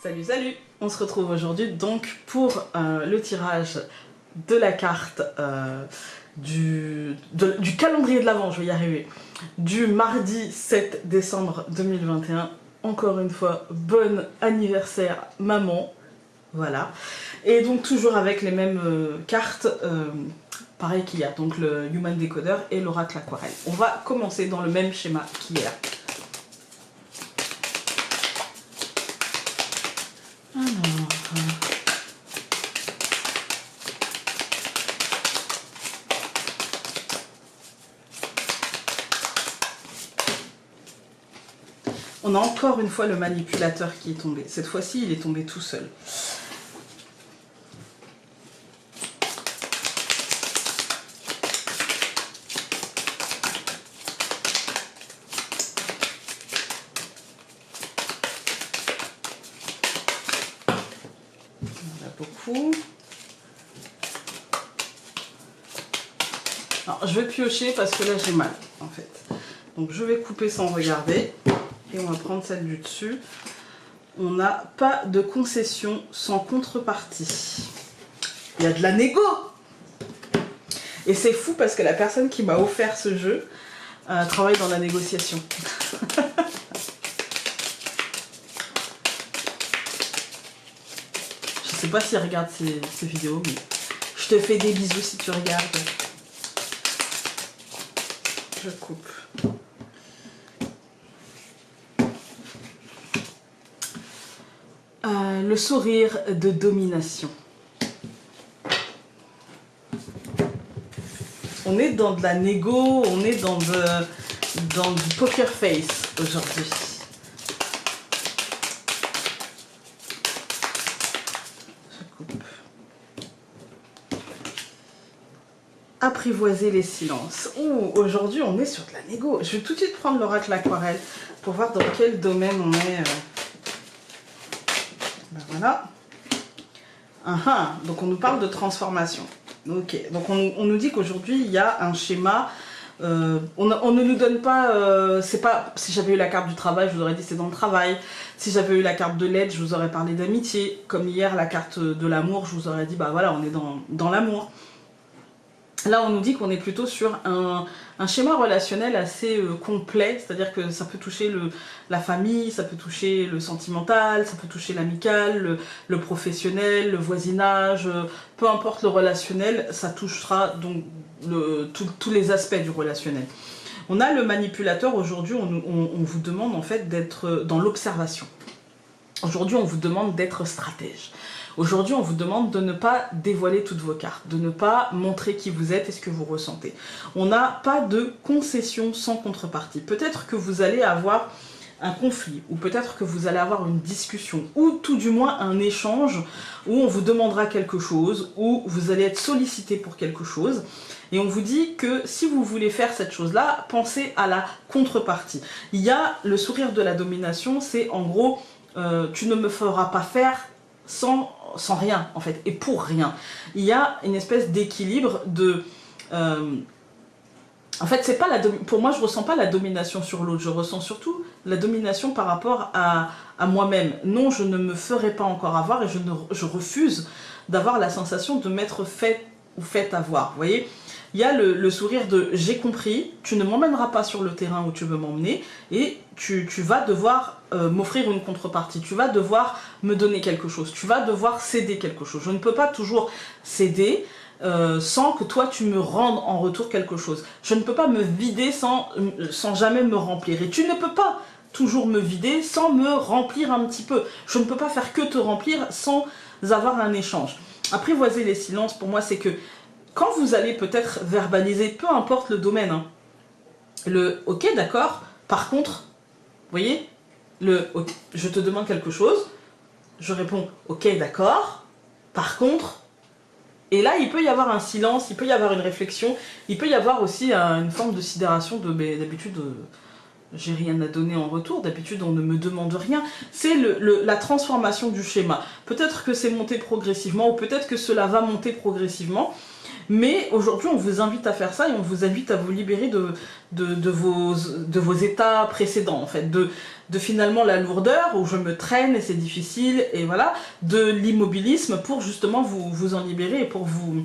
Salut, salut! On se retrouve aujourd'hui donc pour le tirage de la carte du calendrier de l'Avent, je vais y arriver, du mardi 7 décembre 2021. Encore une fois, bon anniversaire maman, voilà. Et donc toujours avec les mêmes cartes, pareil qu'hier, donc le Human Decoder et l'Oracle Aquarelle. On va commencer dans le même schéma qu'hier. On a encore une fois le manipulateur qui est tombé. Cette fois-ci, il est tombé tout seul. Il y en a beaucoup. Alors, je vais piocher parce que là, j'ai mal, en fait. Donc, je vais couper sans regarder. Et on va prendre celle du dessus. On n'a pas de concession sans contrepartie. Il y a de la négo. Et c'est fou parce que la personne qui m'a offert ce jeu travaille dans la négociation. Je sais pas s'il regarde ces vidéos, mais je te fais des bisous si tu regardes. Je coupe. Le sourire de domination. On est dans de la négo, on est dans du poker face aujourd'hui. Je coupe. Apprivoiser les silences. Ouh, aujourd'hui on est sur de la négo. Je vais tout de suite prendre l'oracle aquarelle pour voir dans quel domaine on est. Ben voilà. Donc on nous parle de transformation. Ok, donc on nous dit qu'aujourd'hui il y a un schéma. On ne nous donne pas. C'est pas. Si j'avais eu la carte du travail, je vous aurais dit c'est dans le travail. Si j'avais eu la carte de l'aide, je vous aurais parlé d'amitié. Comme hier, la carte de l'amour, je vous aurais dit bah voilà, on est dans l'amour. Là, on nous dit qu'on est plutôt sur un schéma relationnel assez complet, c'est-à-dire que ça peut toucher la famille, ça peut toucher le sentimental, ça peut toucher l'amical, le professionnel, le voisinage, peu importe le relationnel, ça touchera donc tous les aspects du relationnel. On a le manipulateur, aujourd'hui, on vous demande en fait d'être dans l'observation. Aujourd'hui, on vous demande d'être stratège. Aujourd'hui, on vous demande de ne pas dévoiler toutes vos cartes, de ne pas montrer qui vous êtes et ce que vous ressentez. On n'a pas de concession sans contrepartie. Peut-être que vous allez avoir un conflit, ou peut-être que vous allez avoir une discussion, ou tout du moins un échange où on vous demandera quelque chose, où vous allez être sollicité pour quelque chose. Et on vous dit que si vous voulez faire cette chose-là, pensez à la contrepartie. Il y a le sourire de la domination, c'est en gros, tu ne me feras pas faire sans rien en fait, et pour rien. Il y a une espèce d'équilibre de... en fait, c'est pas pour moi, je ressens pas la domination sur l'autre, je ressens surtout la domination par rapport à moi-même. Non, je ne me ferai pas encore avoir et je refuse d'avoir la sensation de m'être fait ou fait avoir. Vous voyez, il y a le sourire de j'ai compris, tu ne m'emmèneras pas sur le terrain où tu veux m'emmener et tu vas devoir m'offrir une contrepartie, tu vas devoir me donner quelque chose, tu vas devoir céder quelque chose. Je ne peux pas toujours céder sans que toi tu me rendes en retour quelque chose. Je ne peux pas me vider sans jamais me remplir. Et tu ne peux pas toujours me vider sans me remplir un petit peu. Je ne peux pas faire que te remplir sans avoir un échange. Apprivoiser les silences, pour moi, c'est que quand vous allez peut-être verbaliser, peu importe le domaine, hein, le « ok, d'accord », par contre, vous voyez, okay, je te demande quelque chose, je réponds « ok, d'accord », par contre, et là, il peut y avoir un silence, il peut y avoir une réflexion, il peut y avoir aussi une forme de sidération de « d'habitude, j'ai rien à donner en retour, d'habitude on ne me demande rien ». C'est la transformation du schéma. Peut-être que c'est monté progressivement, ou peut-être que cela va monter progressivement, Mais aujourd'hui, on vous invite à faire ça et on vous invite à vous libérer de vos états précédents, en fait. De finalement la lourdeur, où je me traîne et c'est difficile, et voilà, de l'immobilisme pour justement vous en libérer et pour vous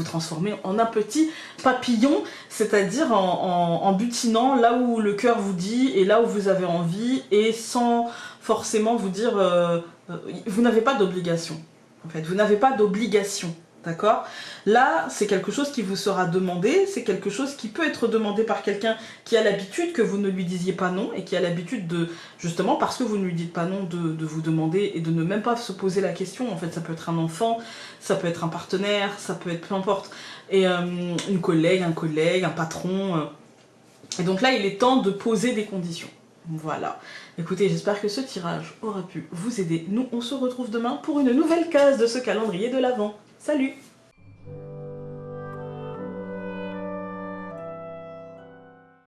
transformer en un petit papillon, c'est-à-dire en butinant là où le cœur vous dit et là où vous avez envie, et sans forcément vous dire vous n'avez pas d'obligation, en fait, vous n'avez pas d'obligation, d'accord? Là, c'est quelque chose qui vous sera demandé, c'est quelque chose qui peut être demandé par quelqu'un qui a l'habitude que vous ne lui disiez pas non, et qui a l'habitude de, justement parce que vous ne lui dites pas non, de vous demander et de ne même pas se poser la question. En fait, ça peut être un enfant, ça peut être un partenaire, ça peut être peu importe, et une collègue, un patron. Et donc là, il est temps de poser des conditions. Voilà. Écoutez, j'espère que ce tirage aura pu vous aider. Nous, on se retrouve demain pour une nouvelle case de ce calendrier de l'Avent. Salut!